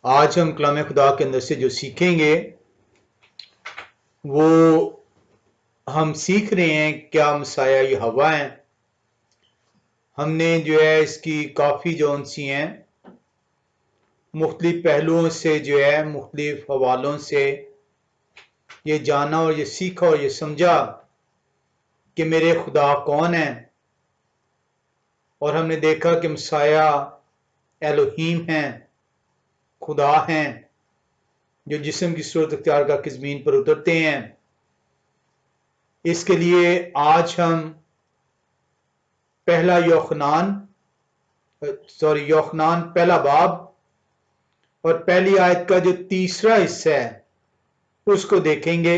आज हम कलाम खुदा के अंदर से जो सीखेंगे वो हम सीख रहे हैं क्या मसाया यहोवा है। हमने जो है इसकी काफ़ी जौन सी हैं मुख्तलिफ पहलुओं से जो है मुख्तलिफ हवालों से ये जाना और ये सीखा और ये समझा कि मेरे खुदा कौन है। और हमने देखा कि मसाया एलोहीम हैं, खुदा हैं जो जिस्म की सूरत अख्तियार करके ज़मीन पर उतरते हैं। इसके लिए आज हम पहला योखनान पहला बाब और पहली आयत का जो तीसरा हिस्सा है उसको देखेंगे।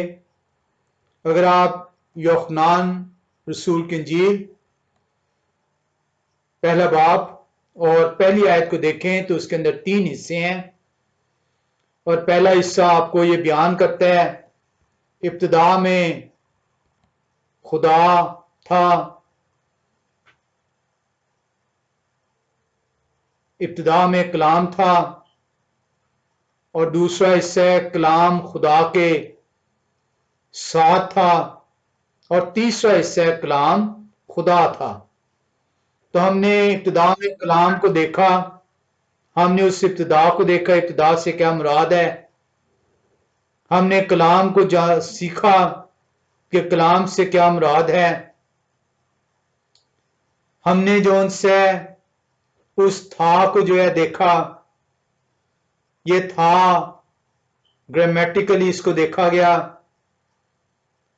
अगर आप योखनान रसूल की इंजील पहला बाब और पहली आयत को देखें तो उसके अंदर 3 हिस्से हैं और पहला हिस्सा आपको ये बयान करता है इब्तिदा में खुदा था, इब्तिदा में कलाम था। और दूसरा हिस्सा है कलाम खुदा के साथ था और तीसरा हिस्सा है कलाम खुदा था। तो हमने इब्तिदा में कलाम को देखा, हमने उस इब्तिदा को देखा, इब्तिदा से क्या मुराद है। हमने कलाम को सीखा कि कलाम से क्या मुराद है। हमने जो उनसे उस था को जो है देखा, ये था ग्रामेटिकली इसको देखा गया।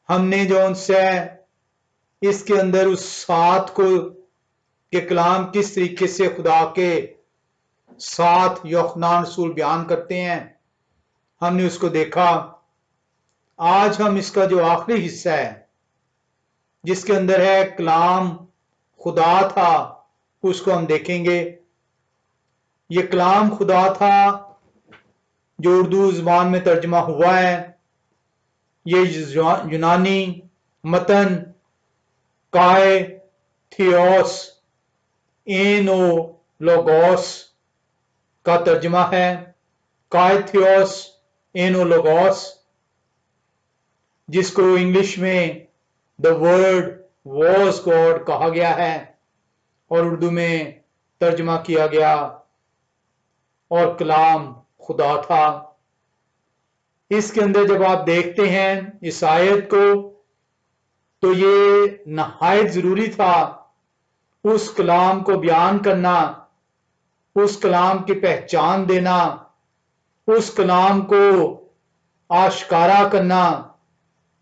हमने जो उनसे इसके अंदर उस साथ को कि कलाम किस तरीके से खुदा के साथ योखनान रसूल बयान करते हैं, हमने उसको देखा। आज हम इसका जो आखिरी हिस्सा है जिसके अंदर है कलाम खुदा था उसको हम देखेंगे। ये कलाम खुदा था जो उर्दू ज़बान में तर्जमा हुआ है। ये यूनानी मतन काय थियोस एनो लोगोस का तर्जमा है। काय थियोस एनो लोगोस, जिसको इंग्लिश में द वर्ड वॉज गॉड कहा गया है और उर्दू में तर्जमा किया गया और कलाम खुदा था। इसके अंदर जब आप देखते हैं इस आयत को तो ये नहायत जरूरी था उस कलाम को बयान करना, उस कलाम की पहचान देना, उस कलाम को आश्कारा करना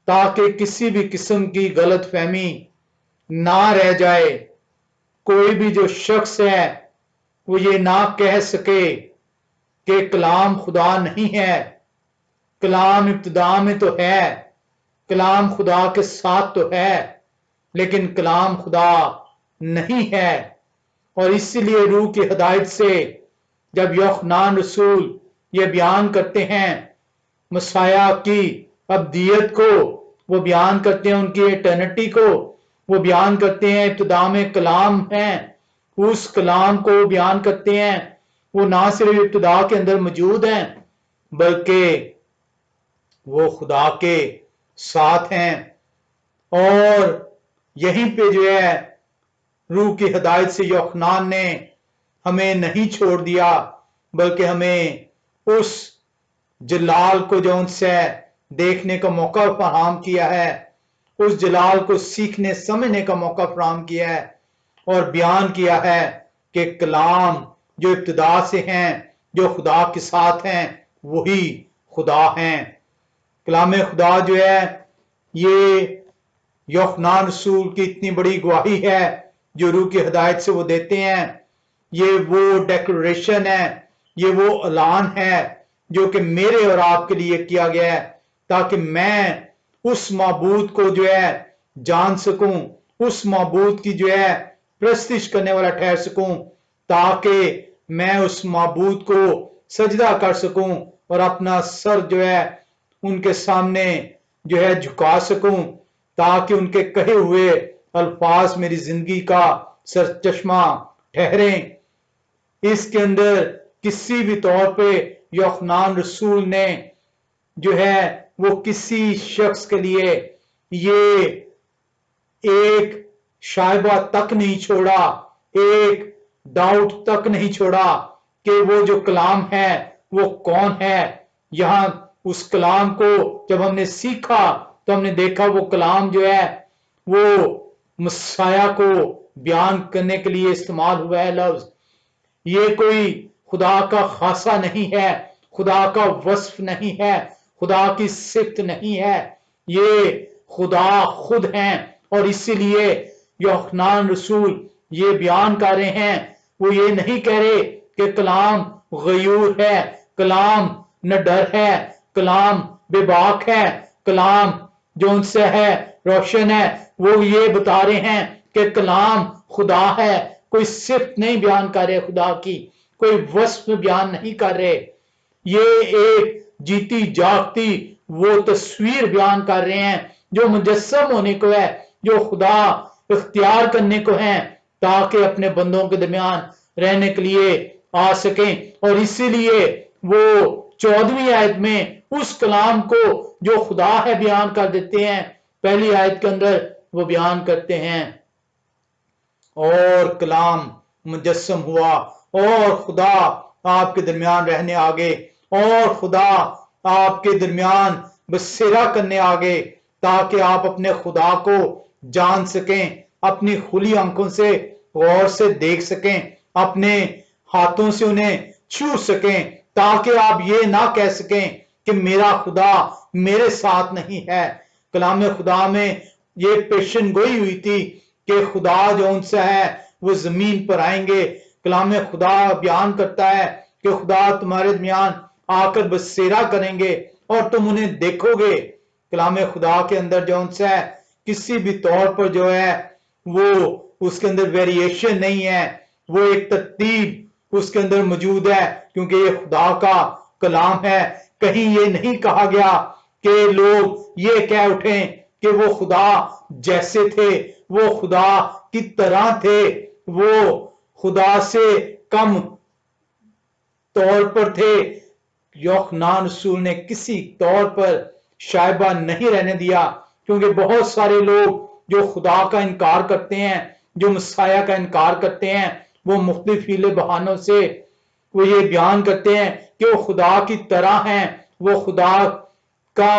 ताकि किसी भी किस्म की गलत फहमी ना रह जाए। कोई भी जो शख्स है वो ये ना कह सके कि कलाम खुदा नहीं है। कलाम इब्तिदा में तो है, कलाम खुदा के साथ तो है, लेकिन कलाम खुदा नहीं है। और इसीलिए रूह की हिदायत से जब योखनान रसूल ये बयान करते हैं मसाया की अब्दियत को, वो बयान करते हैं उनकी एटर्निटी को, वो बयान करते हैं इब्तिदा में कलाम है, उस कलाम को बयान करते हैं। वो ना सिर्फ इब्तिदा के अंदर मौजूद हैं बल्कि वो खुदा के साथ हैं। और यहीं पे जो है रूह की हिदायत से योखनान ने हमें नहीं छोड़ दिया बल्कि हमें उस जलाल को जो उनसे देखने का मौका फराहम किया है, उस जलाल को सीखने समझने का मौका फराहम किया है और बयान किया है कि कलाम जो इब्तिदा से हैं, जो खुदा के साथ हैं, वही खुदा हैं। कलाम खुदा जो है ये योखनान रसूल की इतनी बड़ी गवाही है जो रूह की हिदायत से वो देते हैं। ये वो डेक्लेरेशन है, ये वो ऐलान है जो कि मेरे और आपके लिए किया गया है ताकि मैं उस माबूद को जो है जान सकूं, उस माबूद की जो है प्रस्तिश करने वाला ठहर सकूं, ताकि मैं उस माबूद को सजदा कर सकूं और अपना सर जो है उनके सामने जो है झुका सकूं, ताकि उनके कहे हुए अल्फाज मेरी जिंदगी का सरचश्मा ठहरें। इसके अंदर किसी भी तौर पे यूहन्ना रसूल ने जो है वो किसी शख्स के लिए ये एक शायबा तक नहीं छोड़ा, एक डाउट तक नहीं छोड़ा कि वो जो कलाम है वो कौन है। यहां उस कलाम को जब हमने सीखा तो हमने देखा वो कलाम जो है वो मसाया को बयान करने के लिए इस्तेमाल हुआ है लफ्ज। ये कोई खुदा का खासा नहीं है, खुदा का वस्फ नहीं है, खुदा की सिफ्त नहीं है, ये खुदा खुद हैं। और इसीलिए यूहन्ना रसूल ये बयान कर रहे हैं, वो ये नहीं कह रहे कि कलाम गयूर है, कलाम न डर है, कलाम बेबाक है, कलाम जो उनसे है रोशन है। वो ये बता रहे हैं कि कलाम खुदा है, कोई सिर्फ नहीं बयान कर रहे खुदा की, कोई वस्फ बयान नहीं कर रहे। ये एक जीती जागती वो तस्वीर बयान कर रहे हैं जो मुजस्सम होने को है, जो खुदा इख्तियार करने को है ताकि अपने बंदों के दरमियान रहने के लिए आ सकें। और इसीलिए वो 14वीं आयत में उस कलाम को जो खुदा है बयान कर देते हैं। पहली आयत के अंदर वो बयान करते हैं, और कलाम मुजस्सम हुआ और खुदा आपके दरमियान रहने आ गए, और खुदा आपके दरमियान बसेरा करने आ गए ताकि आप अपने खुदा को जान सकें, अपनी खुली आंखों से गौर से देख सकें, अपने हाथों से उन्हें छू सकें, ताकि आप ये ना कह सकें कि मेरा खुदा मेरे साथ नहीं है। कलाम खुदा में ये पेशन गोई हुई थी कि खुदा जो उनसे है वो जमीन पर आएंगे। कलाम खुदा बयान करता है कि खुदा तुम्हारे दरमियान आकर बसेरा करेंगे और तुम उन्हें देखोगे। कलाम खुदा के अंदर जो उनसे है किसी भी तौर पर जो है वो उसके अंदर वेरिएशन नहीं है, वो एक तरतीब उसके अंदर मौजूद है, क्योंकि ये खुदा का कलाम है। कहीं ये नहीं कहा गया कि लोग ये कह उठे कि वो खुदा जैसे थे, वो खुदा की तरह थे, वो खुदा से कम तौर पर थे। यूहन्ना रसूल ने किसी तौर पर शायबा नहीं रहने दिया, क्योंकि बहुत सारे लोग जो खुदा का इनकार करते हैं, जो मसाया का इनकार करते हैं, वो मुख्तलिफ हीले बहानों से वो ये बयान करते हैं कि वो खुदा की तरह हैं, वो खुदा का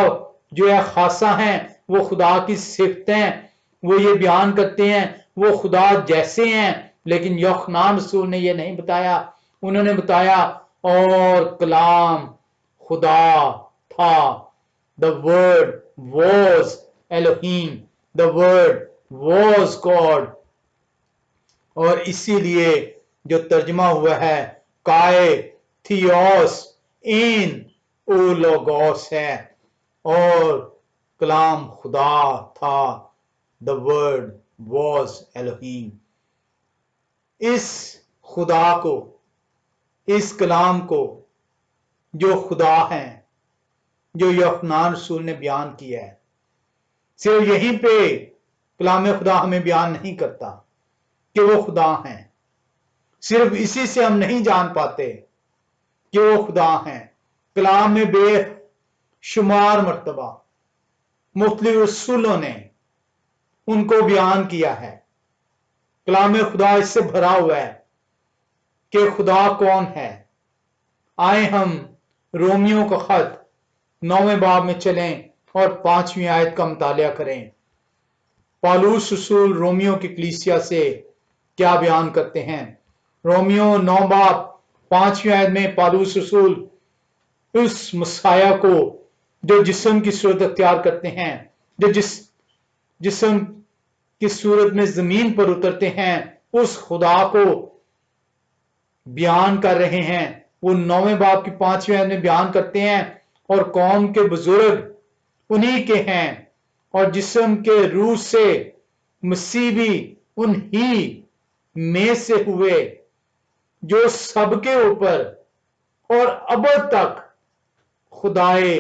जो है खासा हैं, वो खुदा की सिफ्त हैं। वो ये बयान करते हैं वो खुदा जैसे हैं, लेकिन यूहन्ना रसूल ने ये नहीं बताया। उन्होंने बताया और कलाम खुदा था, the word was Elohim, the word was God. और इसीलिए जो तर्जमा हुआ है काय थियोस इन ओ लोगोस है, और कलाम खुदा था, द वर्ड वॉज एलोहीम। इस खुदा को, इस कलाम को जो खुदा है, जो यूहन्ना रसूल ने बयान किया है, सिर्फ यहीं पे कलाम खुदा हमें बयान नहीं करता कि वो खुदा हैं। सिर्फ इसी से हम नहीं जान पाते कि वो खुदा हैं। कलाम में बेशुमार मर्तबा मुख्तलिफ रसूलों ने उनको बयान किया है। कलाम खुदा इससे भरा हुआ है कि खुदा कौन है। आए हम रोमियो का खत 9वें बाब में चलें और 5वीं आयत का मुतालिया करें। पौलुस रसूल रोमियो की कलीसिया से क्या बयान करते हैं। रोमियो 9 बाब 5वीं आयत में पौलुस रसूल उस मसाया को जो जिस्म की सूरत अख्तियार करते हैं, जो जिस्म की सूरत में जमीन पर उतरते हैं, उस खुदा को बयान कर रहे हैं। वो 9वें बाब की 5वीं आयत में बयान करते हैं, और कौम के बुजुर्ग उन्हीं के हैं, और जिस्म के रूह से मसीह भी उन्हीं में से हुए जो सबके ऊपर और अब तक खुदाए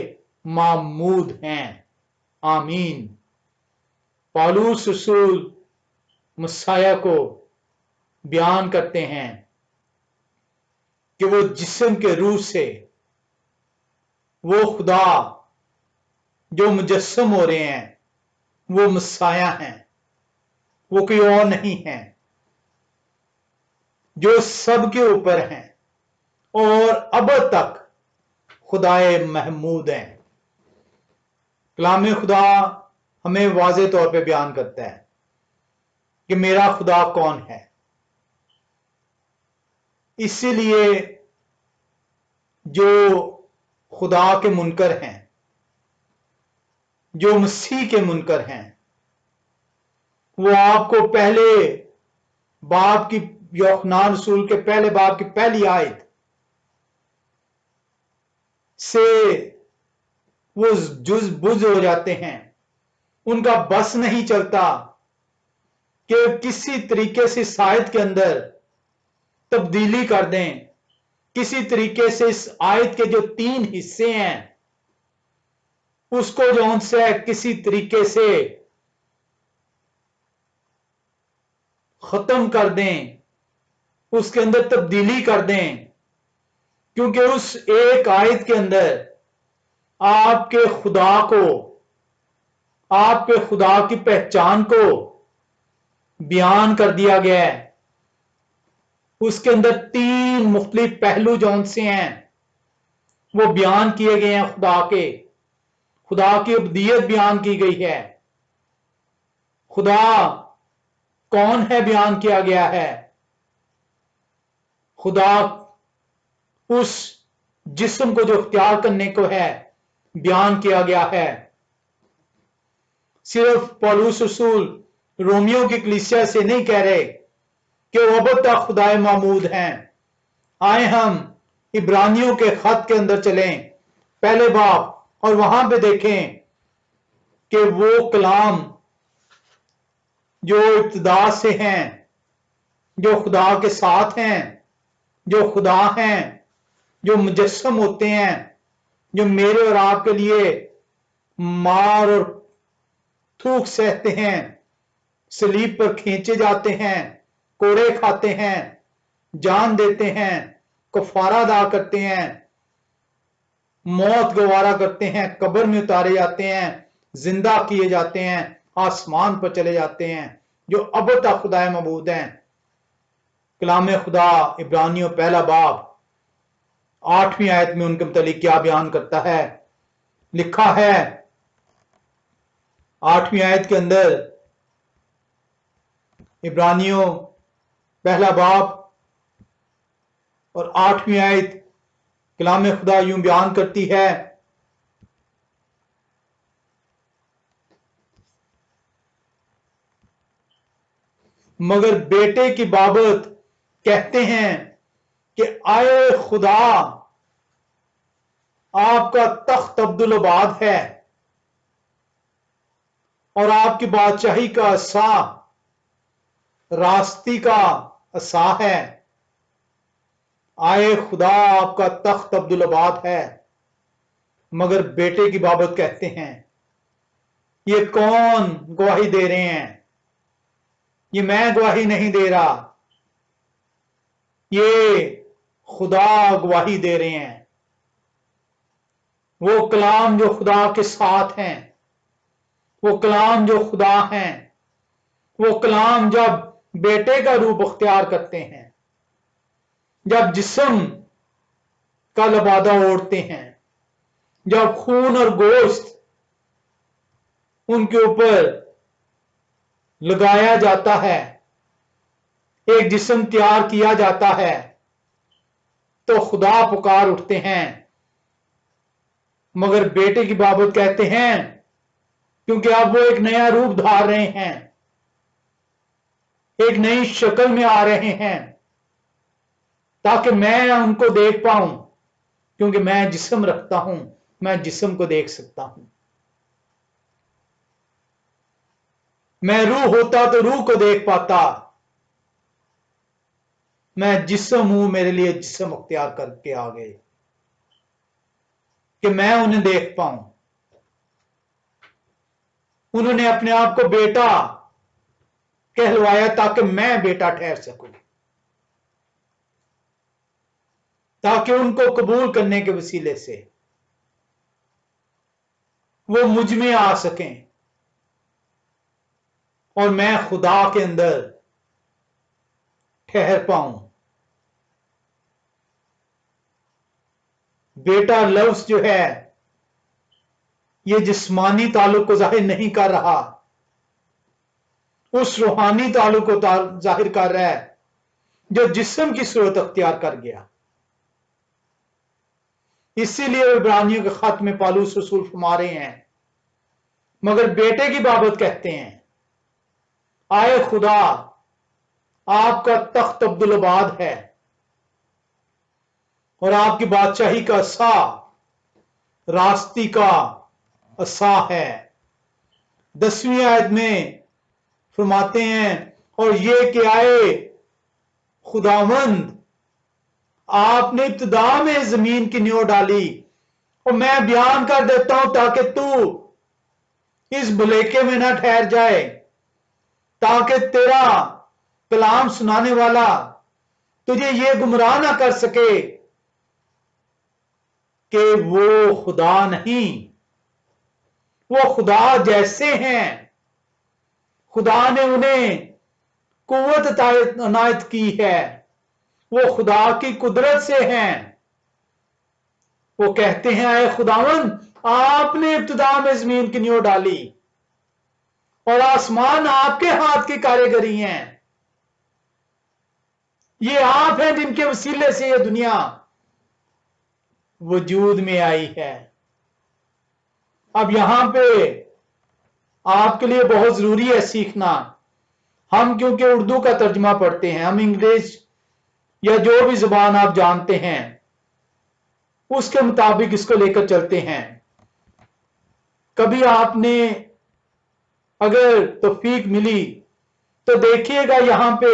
मामूद हैं। आमीन। पौलुस रसूल मसाया को बयान करते हैं कि वो जिस्म के रूह से वो खुदा जो मुजस्सम हो रहे हैं वो मसाया हैं, वो कोई और नहीं है, जो सबके ऊपर हैं और अब तक खुदाए महमूद हैं। कलाम खुदा हमें वाज़े तौर पे बयान करता है कि मेरा खुदा कौन है। इसीलिए जो खुदा के मुनकर हैं, जो मसीह के मुनकर हैं, वो आपको पहले बाब की, यूहन्ना रसूल के पहले बाब की पहली आयत से वो जुज बुज हो जाते हैं। उनका बस नहीं चलता कि किसी तरीके से इस आयत के अंदर तब्दीली कर दें, किसी तरीके से इस आयत के जो 3 हिस्से हैं उसको जो उनसे किसी तरीके से खत्म कर दें, उसके अंदर तब्दीली कर दें, क्योंकि उस एक आयत के अंदर आपके खुदा को, आपके खुदा की पहचान को बयान कर दिया गया है। उसके अंदर 3 मुख्तलिफ पहलू जौन से हैं वो बयान किए गए हैं। खुदा की उबदियत बयान की गई है। खुदा कौन है बयान किया गया है। खुदा उस जिस्म को जो इख्तियार करने को है बयान किया गया है। सिर्फ पौलुस रसूल रोमियो की कलीसिया से नहीं कह रहे कि वो अब तक खुदाए महमूद हैं। आए हम इब्रानियों के खत के अंदर चलें, पहले बाब, और वहां पे देखें कि वो कलाम जो इब्तिदा से हैं, जो खुदा के साथ हैं, जो खुदा हैं, जो मुजस्सम होते हैं, जो मेरे और आपके लिए मार और थूक सहते हैं, सलीब पर खींचे जाते हैं, कोड़े खाते हैं, जान देते हैं, कफारा अदा करते हैं, मौत गवारा करते हैं, कब्र में उतारे जाते हैं, जिंदा किए जाते हैं, आसमान पर चले जाते हैं, जो अब तक खुदाए महबूद हैं। कलाम खुदा इब्रानियों पहला बाब 8वीं आयत में उनके मुतालिक क्या बयान करता है। लिखा है 8वीं आयत के अंदर, इब्रानियों पहला बाब और 8वीं आयत, कलाम खुदा यूं बयान करती है, मगर बेटे की बाबत कहते हैं कि आए खुदा, आपका तख्त अब्दुल आबाद है और आपकी बादशाही का असा रास्ती का असा है। आए खुदा, आपका तख्त अब्दुल आबाद है, मगर बेटे की बाबत कहते हैं। ये कौन गवाही दे रहे हैं? ये मैं गवाही नहीं दे रहा, ये खुदा गवाही दे रहे हैं। वो कलाम जो खुदा के साथ हैं, वो कलाम जो खुदा हैं, वो कलाम जब बेटे का रूप अख्तियार करते हैं, जब जिस्म का लबादा ओढ़ते हैं, जब खून और गोश्त उनके ऊपर लगाया जाता है, एक जिस्म तैयार किया जाता है, तो खुदा पुकार उठते हैं। मगर बेटे की बाबत कहते हैं क्योंकि अब वो एक नया रूप धार रहे हैं, एक नई शक्ल में आ रहे हैं, ताकि मैं उनको देख पाऊं, क्योंकि मैं जिस्म रखता हूं, मैं जिस्म को देख सकता हूं। मैं रूह होता तो रूह को देख पाता, मैं जिस्म हूं, मेरे लिए जिस्म अख्तियार करके आ गए कि मैं उन्हें देख पाऊं। उन्होंने अपने आप को बेटा कहलवाया ताकि मैं बेटा ठहर सकूं। ताकि उनको कबूल करने के वसीले से वो मुझ में आ सकें और मैं खुदा के अंदर ठहर पाऊं। बेटा लफ्ज जो है ये जिस्मानी ताल्लुक को जाहिर नहीं कर रहा, उस रूहानी ताल्लुक को जाहिर कर रहा है जो जिस्म की सूरत अख्तियार कर गया। इसीलिए इब्रानियों के खत में पौलुस रसूल फरमा रहे हैं, मगर बेटे की बाबत कहते हैं, आए खुदा आपका तख्त अब्दुल-आबाद है और आपकी बादशाही का असा रास्ती का असा है। 10वीं आयत में फरमाते हैं, और ये कि आए खुदावंद आपने इब्तिदा में जमीन की नींव डाली, और मैं बयान कर देता हूं ताकि तू इस भुलेखे में ना ठहर जाए, ताकि तेरा कलाम सुनाने वाला तुझे ये गुमराह ना कर सके कि वो खुदा नहीं, वो खुदा जैसे हैं। खुदा ने उन्हें कुव्वत अनायत की है, वो खुदा की कुदरत से हैं। वो कहते हैं, आए खुदावन आपने इब्तिदा में जमीन की नींव डाली और आसमान आपके हाथ की कारीगरी हैं। ये आप हैं जिनके वसीले से ये दुनिया वजूद में आई है। अब यहां पे आपके लिए बहुत जरूरी है सीखना। हम क्योंकि उर्दू का तर्जमा पढ़ते हैं, हम इंग्लिश या जो भी जुबान आप जानते हैं उसके मुताबिक इसको लेकर चलते हैं। कभी आपने अगर तौफीक मिली तो देखिएगा यहां पे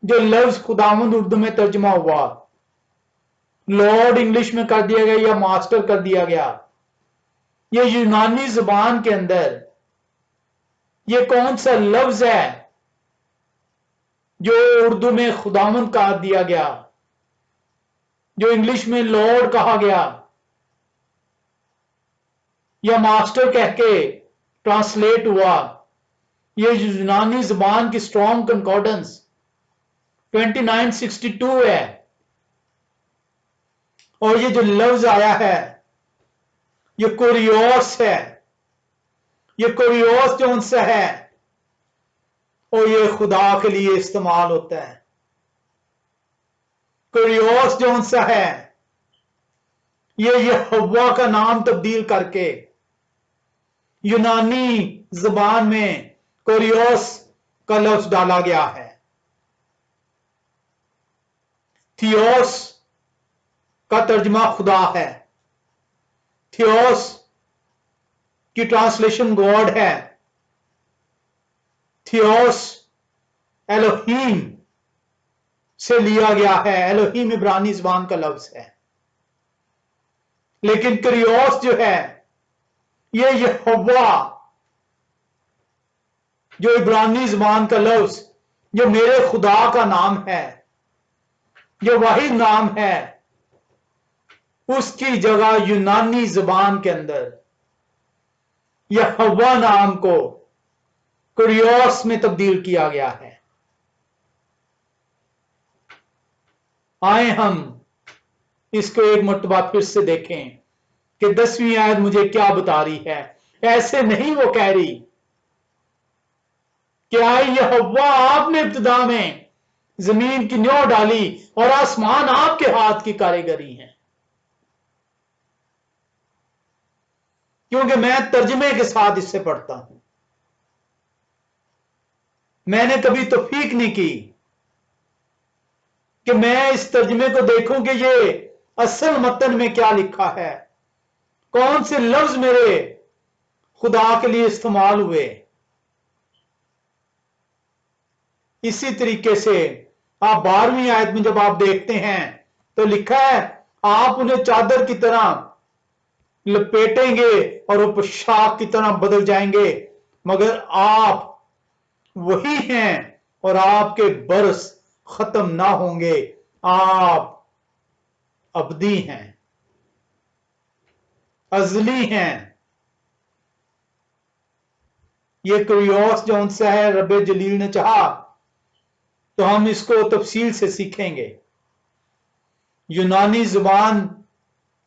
जो लफ्ज खुदावंद उर्दू में तर्जमा हुआ, लॉर्ड इंग्लिश में कर दिया गया या मास्टर कर दिया गया, ये यूनानी जुबान के अंदर ये कौन सा लफ्ज है जो उर्दू में खुदावंद कहा दिया गया, जो इंग्लिश में लॉर्ड कहा गया या मास्टर कह के ट्रांसलेट हुआ। ये यूनानी जुबान की स्ट्रॉन्ग कंकॉर्डेंस 2962 है। और ये जो लफ्ज आया है ये कुरियोस है, ये कुरियोस जो उनसे है और ये खुदा के लिए इस्तेमाल होता है। कुरियोस जो उनसे है ये हव्वा का नाम तब्दील करके यूनानी जुबान में कुरियोस का लफ्ज डाला गया है। थियोस का तर्जमा खुदा है, थियोस की ट्रांसलेशन गॉड है। थियोस एलोहीम से लिया गया है, एलोहीम इब्रानी जुबान का लफ्ज है। लेकिन कुरियोस जो है ये यहोवा जो इब्रानी जुबान का लफ्ज जो मेरे खुदा का नाम है, जो वाहिद नाम है, उसकी जगह यूनानी जुबान के अंदर यहोवा नाम को कुरियोस में तब्दील किया गया है। आए हम इसको एक मर्तबा फिर से देखें कि 10वीं आयत मुझे क्या बता रही है। ऐसे नहीं वो कह रही कि आए यहोवा आपने इब्तिदा में जमीन की नींव डाली और आसमान आपके हाथ की कारीगरी है। क्योंकि मैं तर्जमे के साथ इससे पढ़ता हूं, मैंने कभी तौफीक नहीं की कि मैं इस तर्जमे को देखूं कि ये असल मतन में क्या लिखा है, कौन से लफ्ज मेरे खुदा के लिए इस्तेमाल हुए। इसी तरीके से आप 12वीं आयत में जब आप देखते हैं तो लिखा है, आप उन्हें चादर की तरह लपेटेंगे और वो पोशाक की तरह बदल जाएंगे, मगर आप वही हैं और आपके बरस खत्म ना होंगे। आप अबदी हैं, अजली हैं। ये क्रियोस जो उनसे है, रब्बे जलील ने चाहा तो हम इसको तफसील से सीखेंगे। यूनानी जुबान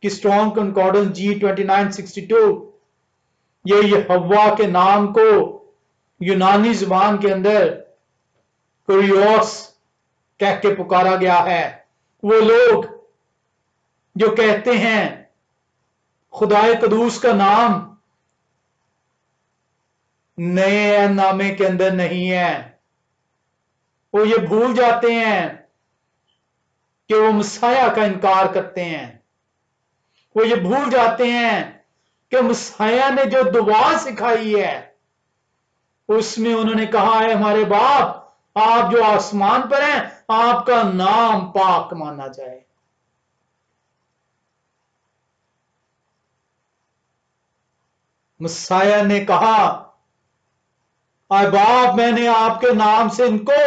की स्ट्रॉन्ग कंकॉर्डेंस G2962 ये यहोवा के नाम को यूनानी जुबान के अंदर क्रियोस कह के पुकारा गया है। वो लोग जो कहते हैं खुदाए कदूस का नाम नए नामे के अंदर नहीं है, वो ये भूल जाते हैं कि वो मसाया का इनकार करते हैं। वो ये भूल जाते हैं कि मसाया ने जो दुआ सिखाई है उसमें उन्होंने कहा है, हमारे बाप आप जो आसमान पर हैं, आपका नाम पाक माना जाए। मसाया ने कहा, आए बाप मैंने आपके नाम से इनको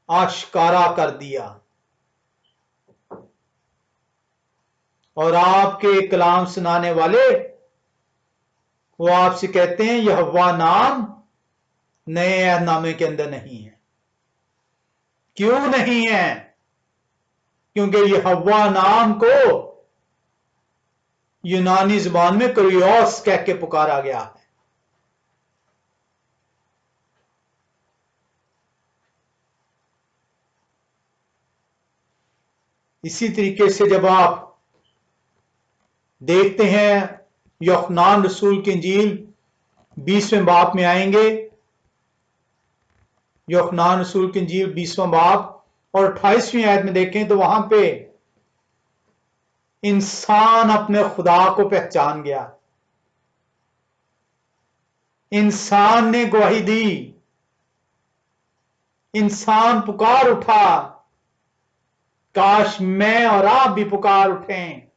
आश्कारा कर दिया। और आपके कलाम सुनाने वाले वो आपसे कहते हैं यहोवा नाम नए अहदनामे के अंदर नहीं है। क्यों नहीं है? क्योंकि यहोवा नाम को यूनानी जुबान में क्रियोस कह के पुकारा गया है। इसी तरीके से जब आप देखते हैं यूहन्ना रसूल की इंजील 20वें बाब में आएंगे, यूहन्ना रसूल की इंजील 20वां बाब और 28वीं आयत में देखें तो वहां पे इंसान अपने खुदा को पहचान गया। इंसान ने गवाही दी, इंसान पुकार उठा, काश मैं और आप भी पुकार उठें,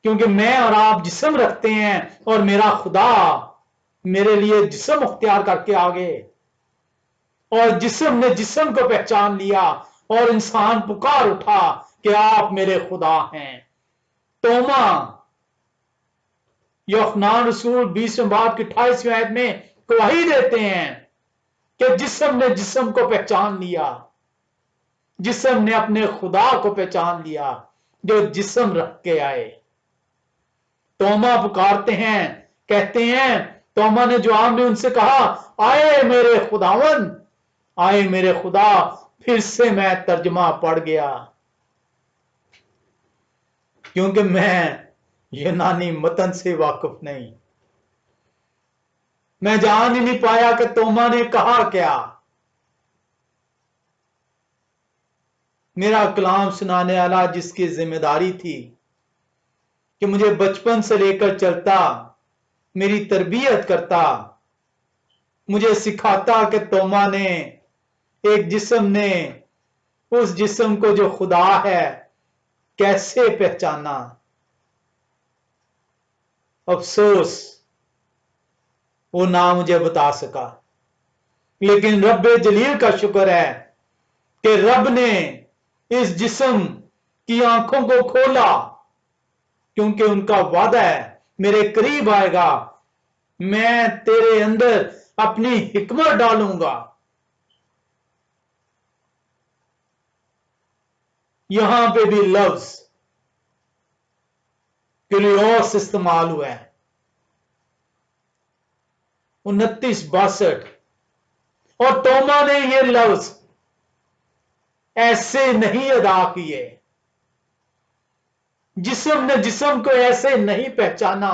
क्योंकि मैं और आप जिस्म रखते हैं और मेरा खुदा मेरे लिए जिस्म अख्तियार करके आ गए और जिस्म ने जिस्म को पहचान लिया और इंसान पुकार उठा कि आप मेरे खुदा हैं। तोमा यूहन्ना रसूल 20वें बाब की 28वीं आयत में गवाही देते हैं कि जिस्म ने जिस्म को पहचान लिया, जिस्म ने अपने खुदा को पहचान लिया जो जिस्म रख के आए। तोमा पुकारते हैं, कहते हैं, तोमा ने जवाब में उनसे कहा, आए मेरे खुदावन, आए मेरे खुदा। फिर से मैं तर्जमा पढ़ गया क्योंकि मैं यूनानी मतन से वाकिफ नहीं, मैं जान ही नहीं पाया कि तोमा ने कहा क्या। मेरा कलाम सुनाने वाला जिसकी जिम्मेदारी थी कि मुझे बचपन से लेकर चलता, मेरी तरबियत करता, मुझे सिखाता कि तोमा ने एक जिस्म ने उस जिस्म को जो खुदा है कैसे पहचाना। अफसोस वो ना मुझे बता सका, लेकिन रब्बे जलील का शुक्र है कि रब ने इस जिस्म की आंखों को खोला, क्योंकि उनका वादा है मेरे करीब आएगा, मैं तेरे अंदर अपनी हिकमत डालूंगा। यहां पे भी लफ्ज क्रियोस इस्तेमाल हुआ है 2962 और तोमा ने ये लफ्ज ऐसे नहीं अदा किए, जिस्म ने जिस्म को ऐसे नहीं पहचाना।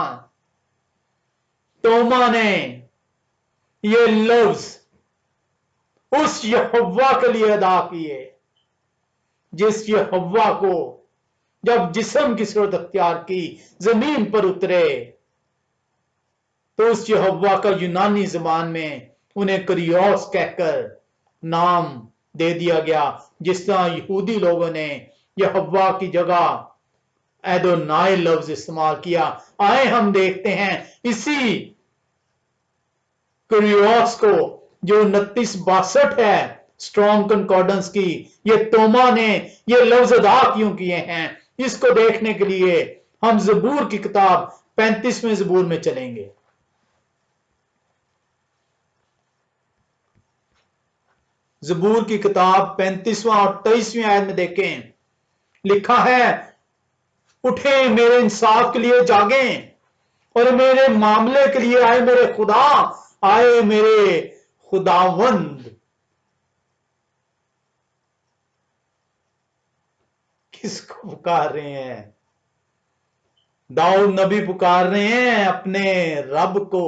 तोमा ने ये लफ्ज उस यहोवा के लिए अदा किए जिस यहोवा को जब जिस्म की सूरत अख्तियार की जमीन पर उतरे तो उस यहोवा का यूनानी जबान में उन्हें क्रियोस कहकर नाम दे दिया गया, जिस तरह यहूदी लोगों ने यहोवा की जगह एदोनाई लफ्ज इस्तेमाल किया। आए हम देखते हैं इसी क्रियोस को जो 2962 है स्ट्रॉन्ग कंकॉर्डेंस की, ये तोमा ने ये लफ्ज अदा क्यों किए हैं, इसको देखने के लिए हम जबूर की किताब 35वें जबूर में चलेंगे। जबूर की किताब 35वां और 23वीं आयत में देखें, लिखा है, उठे मेरे इंसाफ के लिए जागें और मेरे मामले के लिए आए मेरे खुदा, आए मेरे खुदावंद। किसको पुकार रहे हैं? दाऊद नबी पुकार रहे हैं अपने रब को।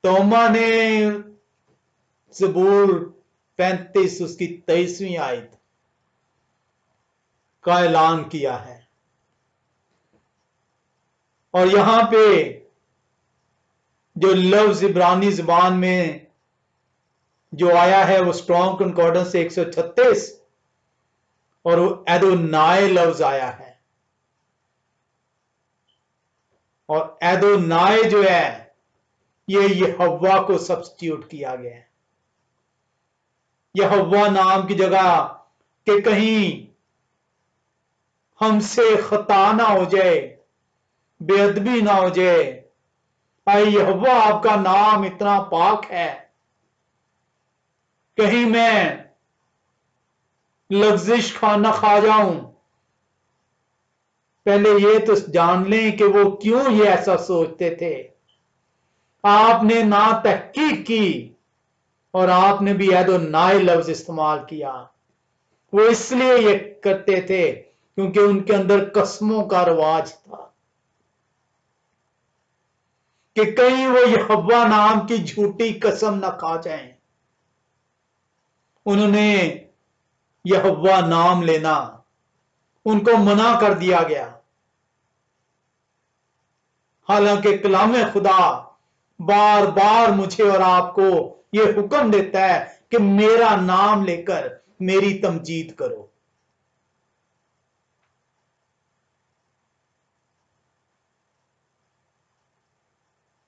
तोमा ने ज़बूर 35 उसकी 23वीं आयत का ऐलान किया है। और यहां पे जो लफ्ज इब्रानी जुबान में जो आया है वो स्ट्रॉन्ग कंकॉर्डेंस से 136 और वो एदोनाय लफ्ज आया है। और एदोनाय जो है ये यहोवा को सब्स्टिट्यूट किया गया है। यहोवा नाम की जगह कि कहीं हमसे खता ना हो जाए, बेअदबी ना हो जाए। आए यहोवा आपका नाम इतना पाक है, कहीं मैं लफ्जिश खाना खा जाऊं। पहले ये तो जान लें कि वो क्यों ये ऐसा सोचते थे। आपने ना तहकीक की और आपने भी एदोनाय लफ्ज इस्तेमाल किया। वो इसलिए ये करते थे क्योंकि उनके अंदर कसमों का रिवाज था कि कहीं वो यहोवा नाम की झूठी कसम न खा जाएं। उन्होंने यहोवा नाम लेना उनको मना कर दिया गया। हालांकि कलाम खुदा बार बार मुझे और आपको यह हुक्म देता है कि मेरा नाम लेकर मेरी तमजीद करो।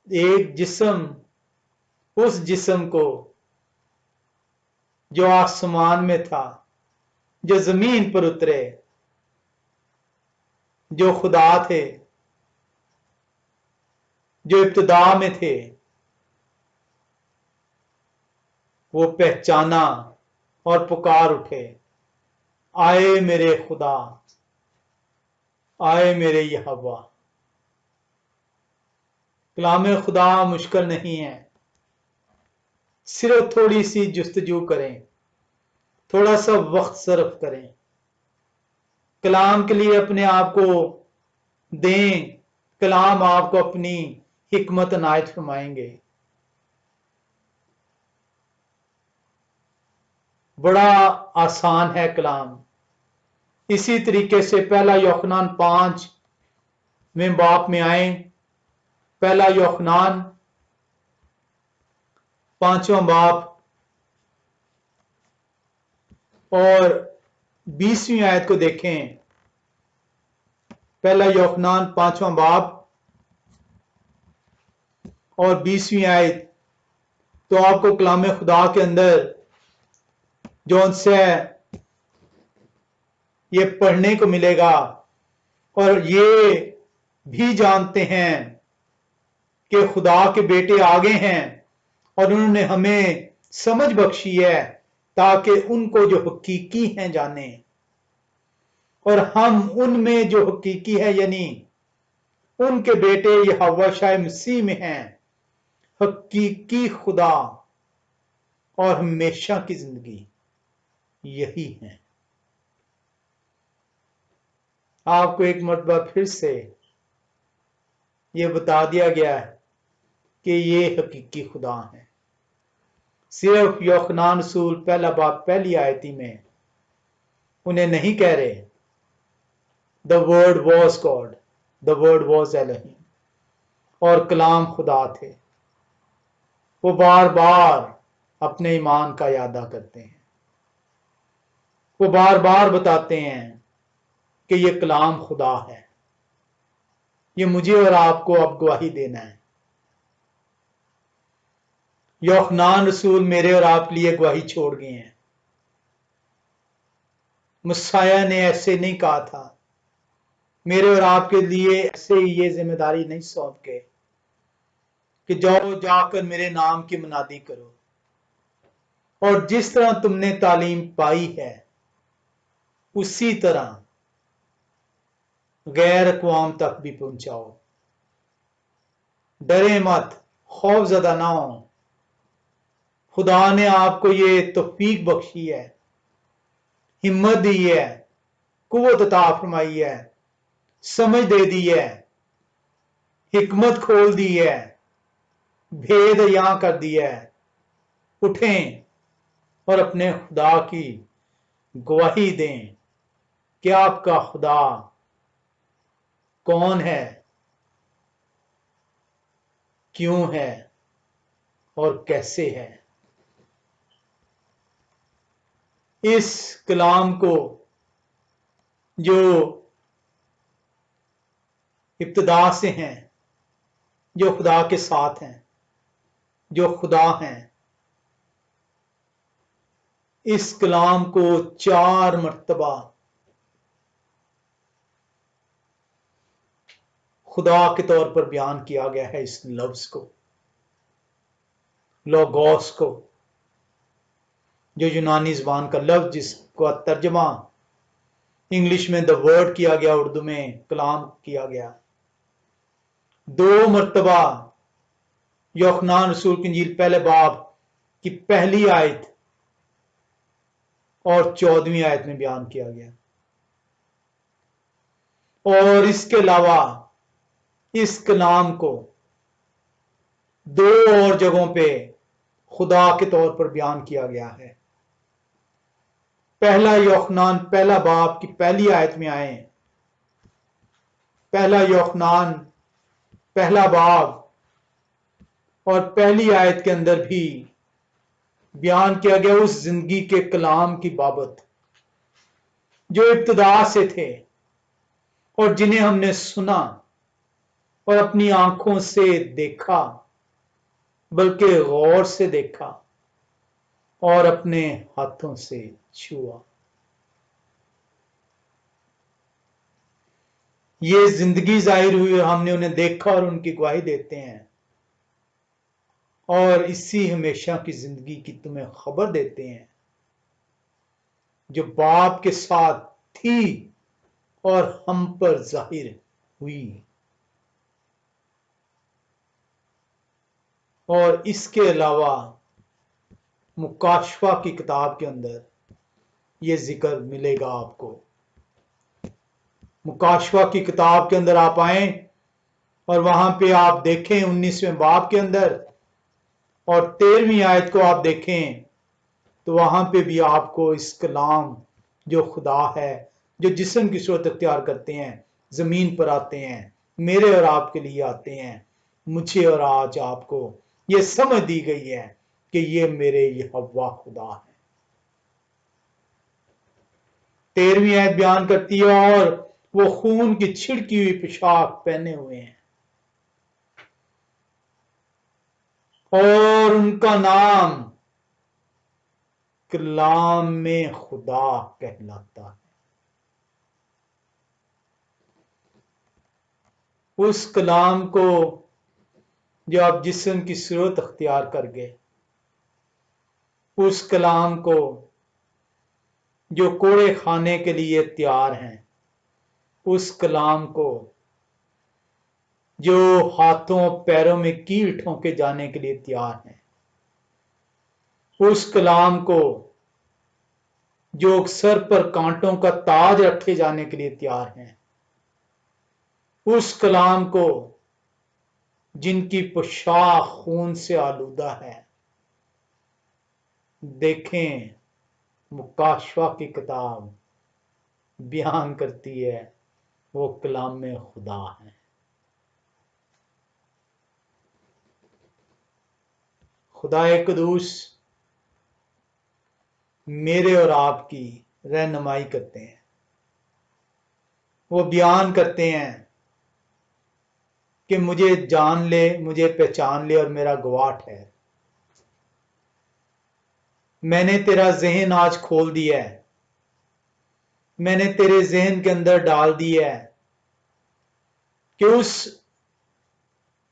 एक जिस्म उस जिस्म को जो आसमान में था, जो जमीन पर उतरे, जो खुदा थे, जो इब्तिदा में थे, वो पहचाना और पुकार उठे, आए मेरे खुदा, आए मेरे यहोवा। कलाम खुदा मुश्किल नहीं है, सिर्फ थोड़ी सी जुस्तजू करें, थोड़ा सा वक्त सर्फ करें, कलाम के लिए अपने आप को दें। कलाम आपको अपनी हिकमत अनायत फरमाएंगे। बड़ा आसान है कलाम। इसी तरीके से पहला यूहन्ना 5 में बाप में आए, पहला यूहन्ना 5वां बाप और 20वीं आयत को देखें। पहला यूहन्ना 5वां बाप और 20वीं आयत, तो आपको कलाम खुदा के अंदर जो उनसे ये पढ़ने को मिलेगा और ये भी जानते हैं कि खुदा के बेटे आगे हैं और उन्होंने हमें समझ बख्शी है ताकि उनको जो हकीकी हैं जाने, और हम उनमें जो हकीकी है यानी उनके बेटे यहोवा शाह मसीह में हैं, हकीकी खुदा और हमेशा की जिंदगी यही है। आपको एक मरतबा फिर से ये बता दिया गया है कि ये हकीकी खुदा है। सिर्फ यूहन्ना रसूल पहला बाप पहली आयती में उन्हें नहीं कह रहे the word was God, the word was Elohim और कलाम खुदा थे। वो बार बार अपने ईमान का यादा करते हैं, वो बार बार बताते हैं कि ये कलाम खुदा है। ये मुझे और आपको अब गवाही देना है। यूहन्ना रसूल मेरे और आपके लिए गवाही छोड़ गए हैं। मसाया ने ऐसे नहीं कहा था, मेरे और आपके लिए ऐसे ही ये जिम्मेदारी नहीं सौंप के कि जाओ जाकर मेरे नाम की मुनादी करो, और जिस तरह तुमने तालीम पाई है उसी तरह गैर अक़वाम तक भी पहुंचाओ। डरे मत, खौफजदा ना हो। खुदा ने आपको ये तौफीक बख्शी है, हिम्मत दी है, कुव्वत अता फरमाई है, समझ दे दी है, हिकमत खोल दी है, भेद यहां कर दिया है। उठें और अपने खुदा की गवाही दें कि आपका खुदा कौन है, क्यों है और कैसे है। इस कलाम को जो इब्तिदा से हैं, जो खुदा के साथ हैं, जो खुदा हैं, इस कलाम को 4 मर्तबा खुदा के तौर पर बयान किया गया है। इस लफ्ज को, लोगोस को, जो यूनानी जबान का लफ्ज जिसका तर्जमा इंग्लिश में द वर्ड किया गया, उर्दू में कलाम किया गया। 2 मर्तबा यूहन्ना रसूल की इंजील पहले बाब की पहली आयत और 14वीं आयत में बयान किया गया। और इसके अलावा इस कलाम को 2 और जगहों पे खुदा के तौर पर बयान किया गया है। पहला यूहन्ना पहला बाब की पहली आयत में आए, पहला यूहन्ना पहला बाब और पहली आयत के अंदर भी बयान किया गया उस जिंदगी के कलाम की बाबत जो इब्तिदा से थे और जिन्हें हमने सुना और अपनी आंखों से देखा, बल्कि गौर से देखा और अपने हाथों से छुआ। ये जिंदगी जाहिर हुई और हमने उन्हें देखा और उनकी गवाही देते हैं, और इसी हमेशा की जिंदगी की तुम्हें खबर देते हैं जो बाप के साथ थी और हम पर जाहिर हुई। और इसके अलावा मुकाशफा की किताब के अंदर ये जिक्र मिलेगा आपको। मुकाशफा की किताब के अंदर आप आए और वहां पे आप देखें 19वें बाब के अंदर और 13वीं आयत को आप देखें, तो वहां पे भी आपको इस कलाम जो खुदा है, जो जिस्म की सूरत अख्तियार करते हैं, जमीन पर आते हैं, मेरे और आपके लिए आते हैं, मुझे और आज आपको ये समझ दी गई है कि ये मेरे यहोवा खुदा है। 13वीं आयत बयान करती है, और वो खून की छिड़की हुई पोशाक पहने हुए हैं और उनका नाम कलाम में खुदा कहलाता है। उस कलाम को जो आप जिस्म की सूरत अख्तियार कर गए, उस कलाम को जो कोड़े खाने के लिए तैयार हैं, उस कलाम को जो हाथों पैरों में कील ठोंके जाने के लिए तैयार हैं, उस कलाम को जो सर पर कांटों का ताज रखे जाने के लिए तैयार हैं, उस कलाम को जिनकी पोशाक खून से आलूदा है। देखें, मुकाशफा की किताब बयान करती है वो कलाम में खुदा है। खुदाए कदूस मेरे और आपकी रहनुमाई करते हैं। वो बयान करते हैं कि मुझे जान ले, मुझे पहचान ले और मेरा गवाह ठहर। मैंने तेरा जहन आज खोल दिया है, मैंने तेरे जहन के अंदर डाल दिया है कि उस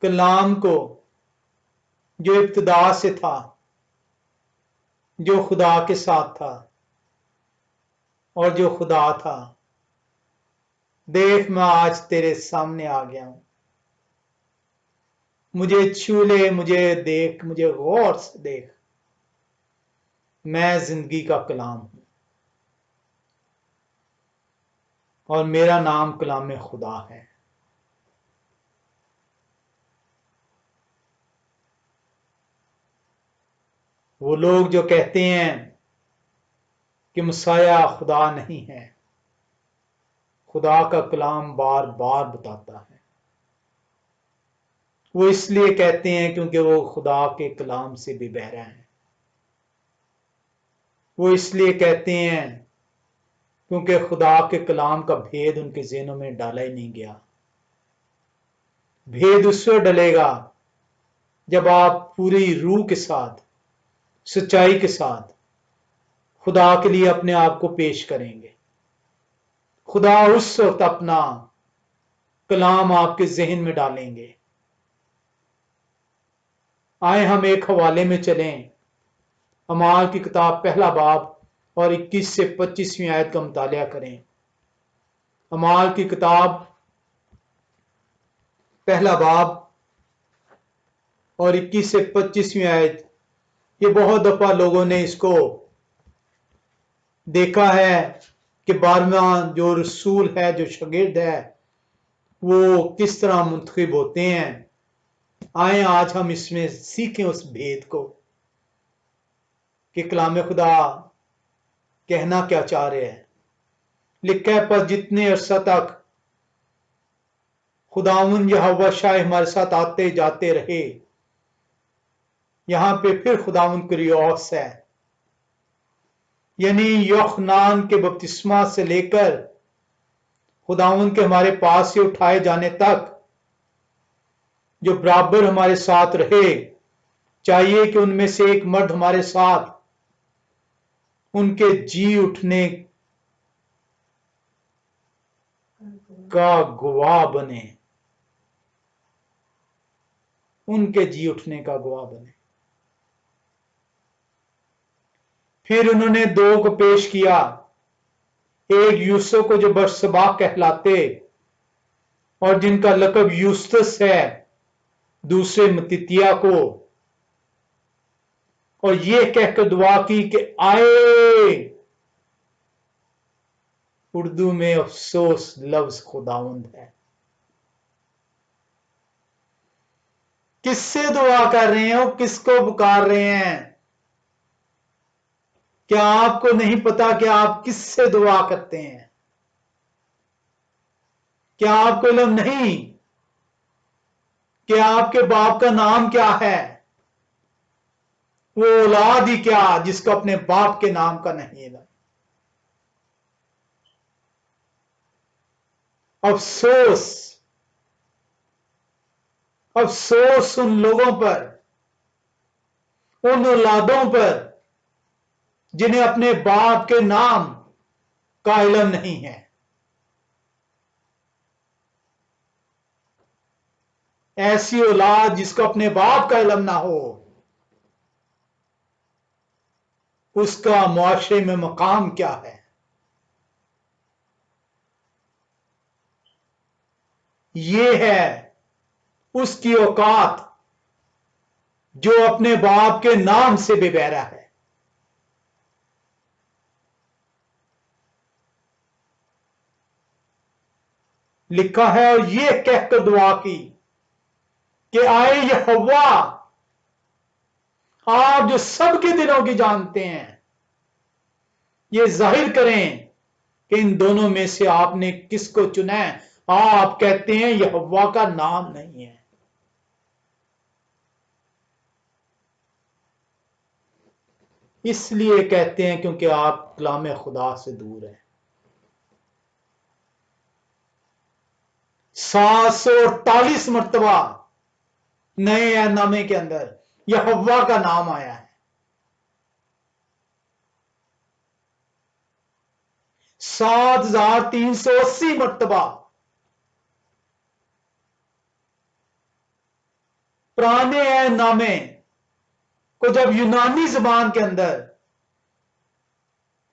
कलाम को जो इब्तिदा से था, जो खुदा के साथ था और जो खुदा था, देख मैं आज तेरे सामने आ गया हूं, मुझे छू ले, मुझे देख, मुझे गौर से देख, मैं जिंदगी का कलाम हूं और मेरा नाम कलाम खुदा है। वो लोग जो कहते हैं कि मसाया खुदा नहीं है, खुदा का कलाम बार बार बताता है, वो इसलिए कहते हैं क्योंकि वो खुदा के कलाम से भी बहरा है। वो इसलिए कहते हैं क्योंकि खुदा के कलाम का भेद उनके ज़हनों में डाला ही नहीं गया। भेद उस वक्त डलेगा जब आप पूरी रूह के साथ, सच्चाई के साथ खुदा के लिए अपने आप को पेश करेंगे। खुदा उस वक्त अपना कलाम आपके जहन में डालेंगे। आए हम एक हवाले में चलें, अमाल की किताब पहला बाब और 21 से 25वीं आयत का मुतालिया करें। अमाल की किताब पहला बाब और 21 से 25वीं आयत। ये बहुत दफा लोगों ने इसको देखा है कि 12वां जो रसूल है, जो शागिर्द है, वो किस तरह मुंतखब होते हैं। आए आज हम इसमें सीखें उस भेद को कि कलाम खुदा कहना क्या चाह रहे हैं। लिखा है, पर जितने अरसा तक खुदावंद यहोवा शाह हमारे साथ आते जाते रहे। यहां पे फिर खुदावंद कुरियोस है, यानी यूहन्ना के बपतिस्मा से लेकर खुदावंद के हमारे पास से उठाए जाने तक जो बराबर हमारे साथ रहे। चाहिए कि उनमें से एक मर्द हमारे साथ उनके जी उठने का गवाह बने, उनके जी उठने का गवाह बने। फिर उन्होंने दो को पेश किया, एक यूसुफ को जो बरसबा कहलाते और जिनका लकब यूस्तस है, दूसरे मतितिया को, और ये कहकर दुआ की कि आए। उर्दू में अफसोस लफ्ज खुदावंद है। किससे दुआ कर रहे हैं, किसको पुकार रहे हैं? क्या आपको नहीं पता कि आप किससे दुआ करते हैं? क्या आपको इल्म नहीं कि आपके बाप का नाम क्या है? वो औलाद ही क्या जिसको अपने बाप के नाम का नहीं इल्म। अफसोस, अफसोस उन लोगों पर, उन औलादों पर जिन्हें अपने बाप के नाम का इल्म नहीं है। ऐसी औलाद जिसको अपने बाप का इल्म ना हो, उसका मुआशरे में मकाम क्या है? ये है उसकी औकात जो अपने बाप के नाम से बेबहरा है। लिखा है, और ये कहकर दुआ की कि आए यहोवा, आप जो सबके दिलों की जानते हैं, ये जाहिर करें कि इन दोनों में से आपने किसको चुना है। आप कहते हैं यहोवा का नाम नहीं है। इसलिए कहते हैं क्योंकि आप कलाम खुदा से दूर हैं। 748 मरतबा नए नामे के अंदर यहोवा का नाम आया है। 7380 मर्तबा पुराने नामे को जब यूनानी जबान के अंदर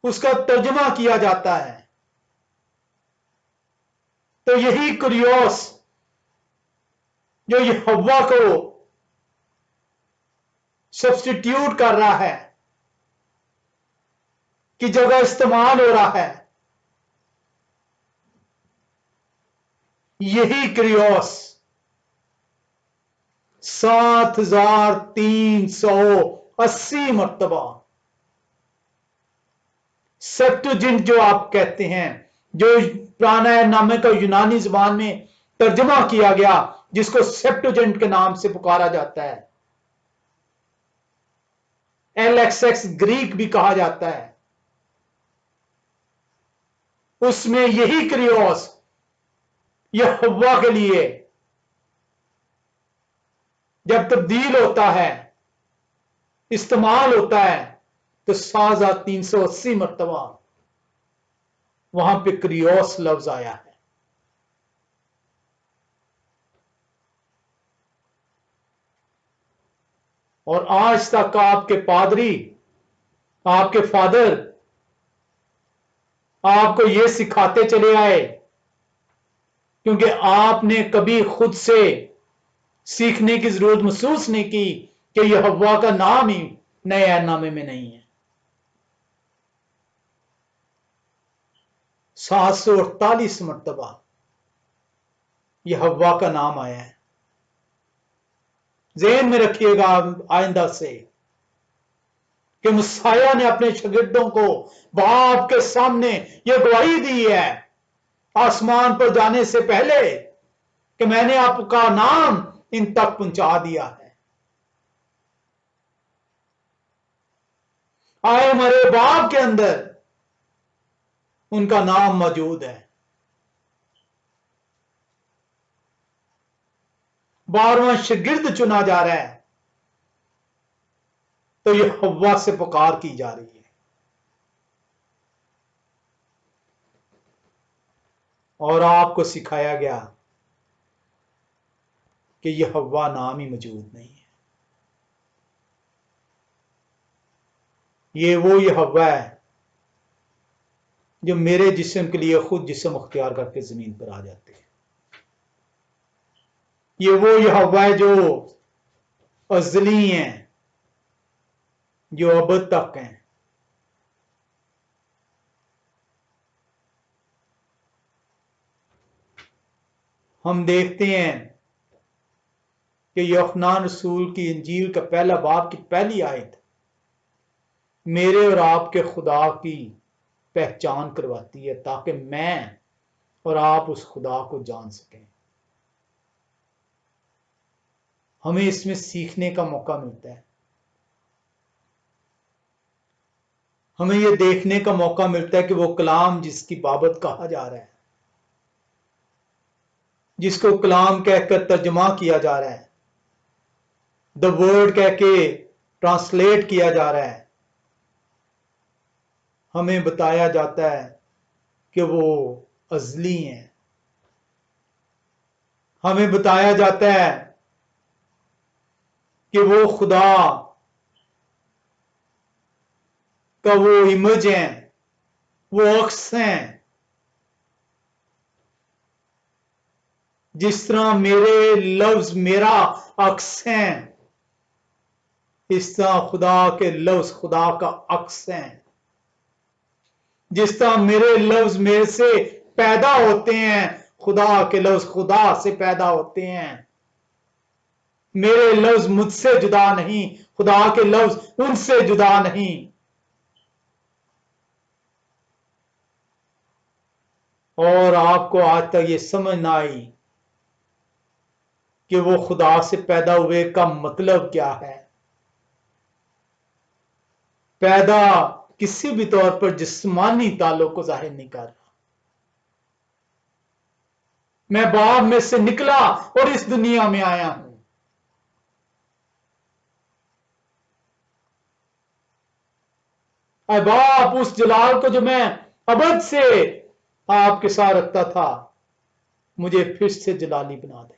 उसका तर्जमा किया जाता है तो यही कुरियोस जो यहोवा को सब्स्टिट्यूट कर रहा है की जगह इस्तेमाल हो रहा है, यही कुरियोस 7380 मर्तबा सेप्टुजिंट जो आप कहते हैं, जो पुराना नामे का यूनानी जबान में तर्जमा किया गया, जिसको सेप्टुजिंट के नाम से पुकारा जाता है, LXX ग्रीक भी कहा जाता है, उसमें यही कुरियोस यहोवा के लिए जब तब्दील होता है, इस्तेमाल होता है, तो 7380 मर्तबा वहां पे कुरियोस लफ्ज आया है। और आज तक आपके पादरी, आपके फादर आपको यह सिखाते चले आए, क्योंकि आपने कभी खुद से सीखने की जरूरत महसूस नहीं की कि यहोवा का नाम ही नए नामे में नहीं है। 748 मर्तबा यहोवा का नाम आया है। ज़हन में रखिएगा आइंदा से कि मुसाया ने अपने शागिर्दों को बाप के सामने यह गवाही दी है आसमान पर जाने से पहले कि मैंने आपका नाम इन तक पहुंचा दिया है। आए हमारे बाप के अंदर उनका नाम मौजूद है। 12वां शागिर्द चुना जा रहा है तो यहोवा से पुकार की जा रही है। और आपको सिखाया गया कि यहोवा नाम ही मौजूद नहीं है। ये वो यहोवा है जो मेरे जिस्म के लिए खुद जिस्म अख्तियार करके जमीन पर आ जाते हैं। ये वो यहोवा है जो अज़ली हैं, जो अबद तक हैं। हम देखते हैं कि यूहन्ना रसूल की इंजील का पहला बाब की पहली आयत मेरे और आपके खुदा की पहचान करवाती है, ताकि मैं और आप उस खुदा को जान सकें। हमें इसमें सीखने का मौका मिलता है, हमें यह देखने का मौका मिलता है कि वो कलाम जिसकी बाबत कहा जा रहा है, जिसको कलाम कहकर तर्जमा किया जा रहा है, द वर्ड कह के ट्रांसलेट किया जा रहा है, हमें बताया जाता है कि वो अज़ली हैं। हमें बताया जाता है कि वो खुदा का वो इमेज है, वो अक्स हैं। जिस तरह मेरे लफ्ज मेरा अक्स हैं, इस तरह खुदा के लफ्ज खुदा का अक्स हैं। जिस तरह मेरे लफ्ज मेरे से पैदा होते हैं, खुदा के लफ्ज खुदा से पैदा होते हैं। मेरे लफ्ज मुझसे जुदा नहीं, खुदा के लफ्ज उनसे जुदा नहीं। और आपको आज तक ये समझ ना आई कि वो खुदा से पैदा हुए का मतलब क्या है। पैदा किसी भी तौर पर जिस्मानी ताल्लुक को जाहिर नहीं कर रहा। मैं बाप में से निकला और इस दुनिया में आया हूं। बाप उस जलाल को जो मैं अबद से आपके साथ रखता था, मुझे फिर से जलाली बना दे।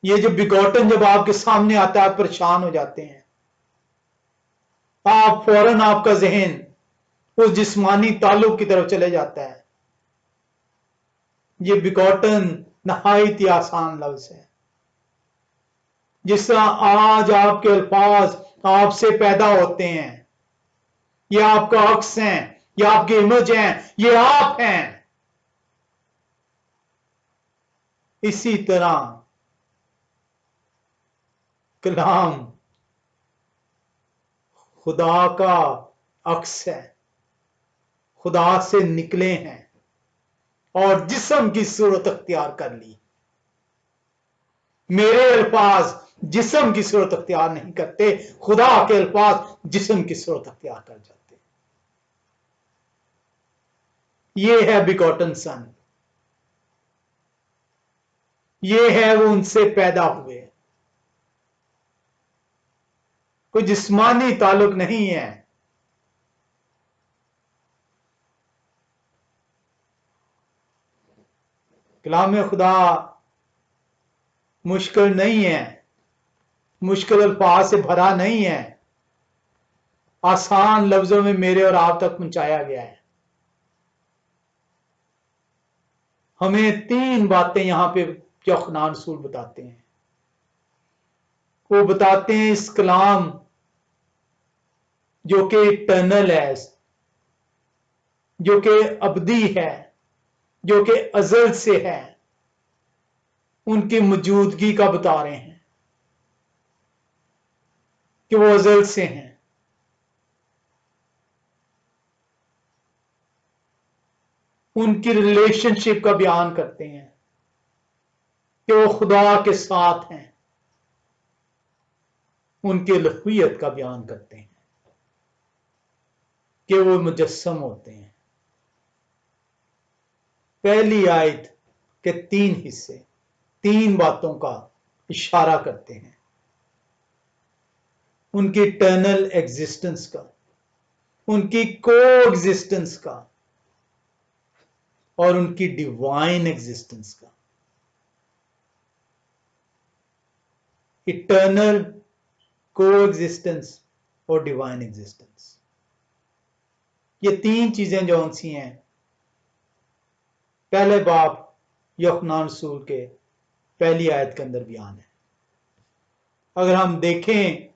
ये जो बिगॉटन जब आपके सामने आता है, आप परेशान हो जाते हैं, आप फौरन आपका जहन उस जिस्मानी ताल्लुक की तरफ चले जाता है। ये बिगॉटन नहायत ही आसान लफ्ज है। जिस तरह आज आपके अल्फाज आपसे पैदा होते हैं, ये आपका अक्स हैं, ये आपकी इमेज हैं, ये आप हैं। इसी तरह कलाम खुदा का अक्स है, खुदा से निकले हैं और जिस्म की सूरत अख्तियार कर ली। मेरे अल्फाज जिस्म की सूरत अख्तियार नहीं करते, खुदा के अल्फाज जिस्म की सूरत अख्तियार कर जाते। ये है बिगॉटन सन, ये है वो उनसे पैदा हुए। कोई जिस्मानी ताल्लुक नहीं है। कलाम खुदा मुश्किल नहीं है, मुश्किल अल्फाज से भरा नहीं है, आसान लफ्जों में मेरे और आप तक पहुंचाया गया है। हमें तीन बातें यहां पे यूहन्ना रसूल बताते हैं। वो बताते हैं इस कलाम जो कि इटर्नल है, जो कि अबदी है, जो कि अजल से है, उनकी मौजूदगी का बता रहे हैं कि वो अजल से हैं। उनकी रिलेशनशिप का बयान करते हैं कि वो खुदा के साथ हैं। उनकी लहुयत का बयान करते हैं कि वो मुजस्सम होते हैं। पहली आयत के तीन हिस्से तीन बातों का इशारा करते हैं, उनकी इटर्नल एग्जिस्टेंस का, उनकी को एग्जिस्टेंस का और उनकी डिवाइन एग्जिस्टेंस का। इटर्नल, को एग्जिस्टेंस और डिवाइन एग्जिस्टेंस, ये तीन चीजें जो सी हैं पहले बाब यूहन्ना रसूल के पहली आयत के अंदर बयान है। अगर हम देखें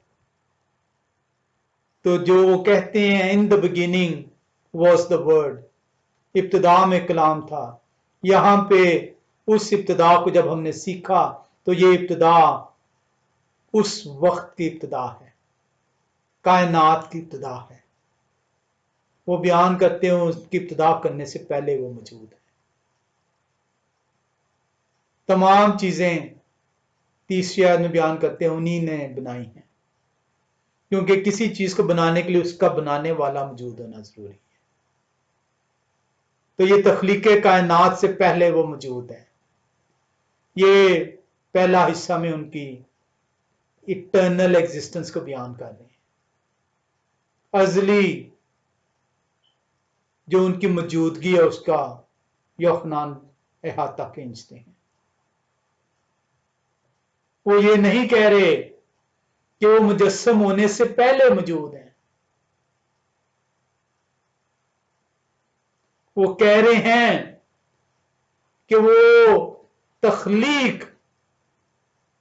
तो जो वो कहते हैं in the beginning was the word, इब्तिदा में कलाम था, यहां पे उस इब्तिदा को जब हमने सीखा तो ये इब्तिदा उस वक्त की इब्तिदा है, कायनात की इब्तिदा है। वो बयान करते हैं उसकी इब्तिदा करने से पहले वो मौजूद है। तमाम चीजें तीसरी आयत में बयान करते हैं उन्हीं ने बनाई हैं, क्योंकि किसी चीज को बनाने के लिए उसका बनाने वाला मौजूद होना जरूरी है। तो ये तख्लीक कायनात से पहले वो मौजूद है। ये पहला हिस्सा में उनकी इटर्नल एग्जिस्टेंस को बयान कर रहे हैं। अजली जो उनकी मौजूदगी है उसका यूहन्ना अहाता खींचते हैं। वो ये नहीं कह रहे कि वो मुजस्सम होने से पहले मौजूद हैं, वो कह रहे हैं कि वो तख्लीक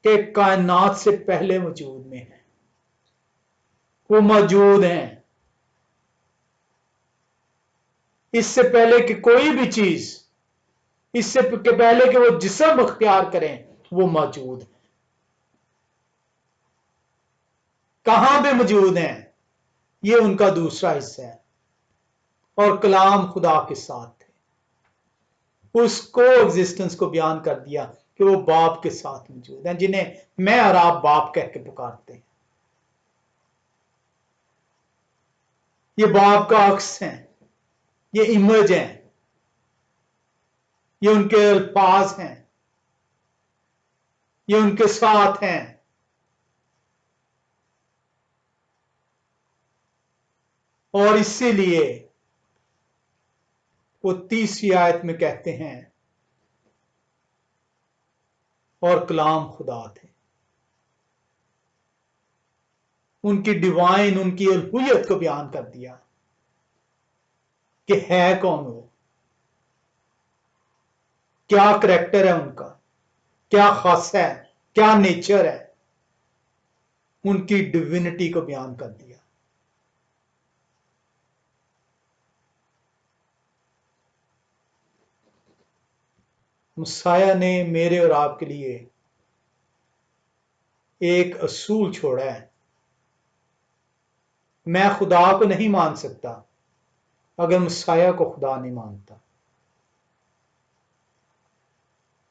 के कायनात से पहले मौजूद में है, वो मौजूद हैं। इससे पहले कि कोई भी चीज, इससे पहले कि वो जिस्म अख्तियार करें, वो मौजूद है। कहां पे मौजूद हैं, ये उनका दूसरा हिस्सा है। और कलाम खुदा के साथ थे, उसको एग्जिस्टेंस को बयान कर दिया कि वो बाप के साथ मौजूद हैं, जिन्हें मैं और आप बाप कह के पुकारते हैं। ये बाप का अक्स हैं, ये इमेज हैं, ये उनके अल्फाज हैं, ये उनके साथ हैं। और इसीलिए वो 30वीं आयत में कहते हैं और कलाम खुदा थे। उनकी डिवाइन, उनकी अलूहियत को बयान कर दिया कि है कौन वो, क्या करैक्टर है उनका, क्या खास है, क्या नेचर है, उनकी डिविनिटी को बयान कर दिया। मसाया ने मेरे और आपके लिए एक असूल छोड़ा है। मैं खुदा को नहीं मान सकता अगर मसाया को खुदा नहीं मानता।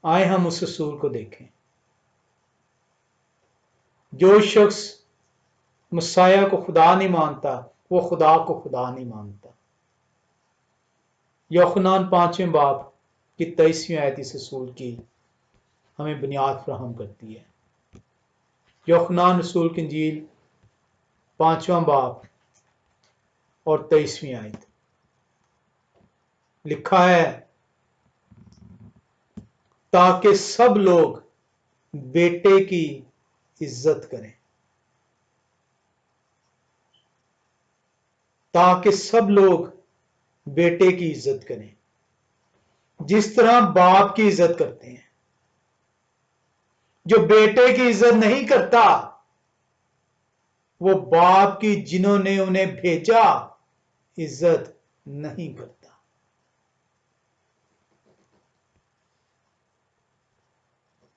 आए हम उस असूल को देखें। जो शख्स मसाया को खुदा नहीं मानता वो खुदा को खुदा नहीं मानता। यूहन्ना 5वें बाब की 23वीं आयत इस असूल की हमें बुनियाद फराहम करती है। यूहन्ना रसूल की इंजील 5वां बाब और 23वीं आयत लिखा है, ताकि सब लोग बेटे की इज्जत करें, ताकि सब लोग बेटे की इज्जत करें जिस तरह बाप की इज्जत करते हैं। जो बेटे की इज्जत नहीं करता वो बाप की, जिन्होंने उन्हें भेजा, इज्जत नहीं करता।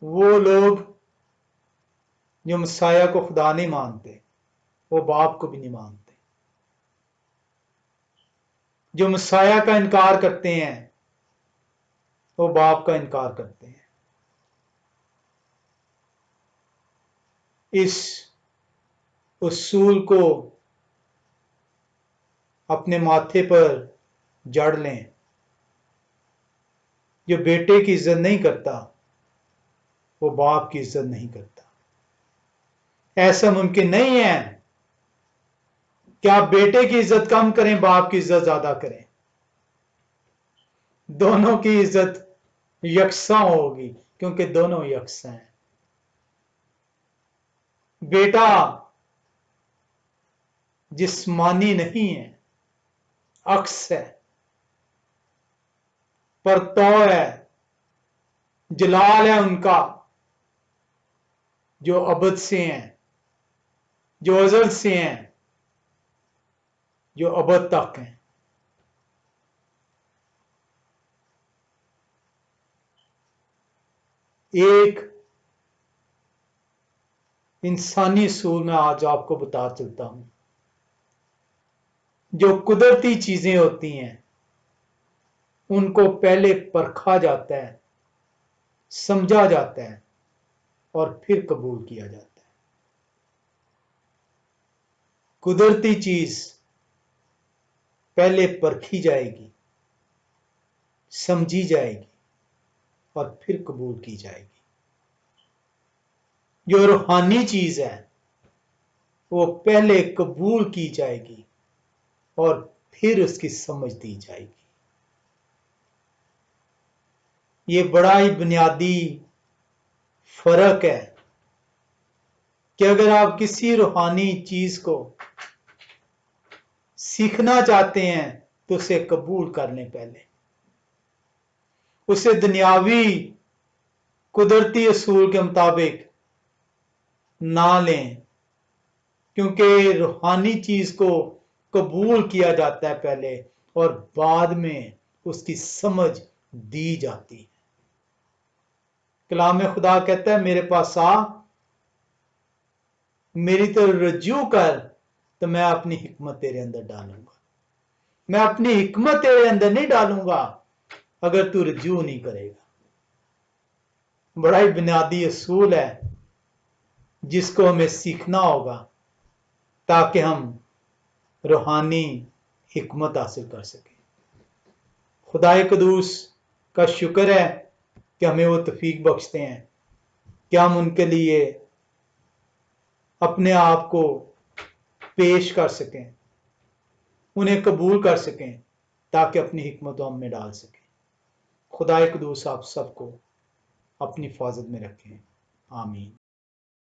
वो लोग जो मसाया को खुदा नहीं मानते वो बाप को भी नहीं मानते। जो मसाया का इनकार करते हैं वो बाप का इनकार करते हैं। इस उसूल को अपने माथे पर जड़ लें। जो बेटे की इज्जत नहीं करता वो बाप की इज्जत नहीं करता। ऐसा मुमकिन नहीं है कि आप बेटे की इज्जत कम करें, बाप की इज्जत ज्यादा करें। दोनों की इज्जत यकसा होगी क्योंकि दोनों यकसा हैं। बेटा जिस्मानी नहीं है, अक्स है, परतो है, जलाल है उनका जो अबद से हैं, जो अजल से हैं, जो अबद तक हैं। एक इंसानी असूल में आज आपको बता चलता हूं। जो कुदरती चीजें होती हैं उनको पहले परखा जाता है, समझा जाता है और फिर कबूल किया जाता है। कुदरती चीज पहले परखी जाएगी, समझी जाएगी और फिर कबूल की जाएगी। जो रूहानी चीज है वो पहले कबूल की जाएगी और फिर उसकी समझ दी जाएगी। ये बड़ा ही बुनियादी फर्क है कि अगर आप किसी रूहानी चीज को सीखना चाहते हैं तो उसे कबूल कर लें, पहले उसे दुनियावी कुदरती असूल के मुताबिक ना लें, क्योंकि रूहानी चीज को कबूल किया जाता है पहले और बाद में उसकी समझ दी जाती है। कलाम खुदा कहता है, मेरे पास आ, मेरी तरफ रज्जू कर तो मैं अपनी हिकमत तेरे अंदर डालूंगा। मैं अपनी हिकमत तेरे अंदर नहीं डालूंगा अगर तू रज्जू नहीं करेगा। बड़ा ही बुनियादी असूल है जिसको हमें सीखना होगा ताकि हम रूहानी हिकमत हासिल कर सकें। खुदाए कदूस का शुक्र है कि हमें वो तौफीक बख्शते हैं कि हम उनके लिए अपने आप को पेश कर सकें, उन्हें कबूल कर सकें ताकि अपनी हिकमत हम में डाल सकें। खुदा कुदूस आप सबको अपनी हिफाजत में रखें। आमीन।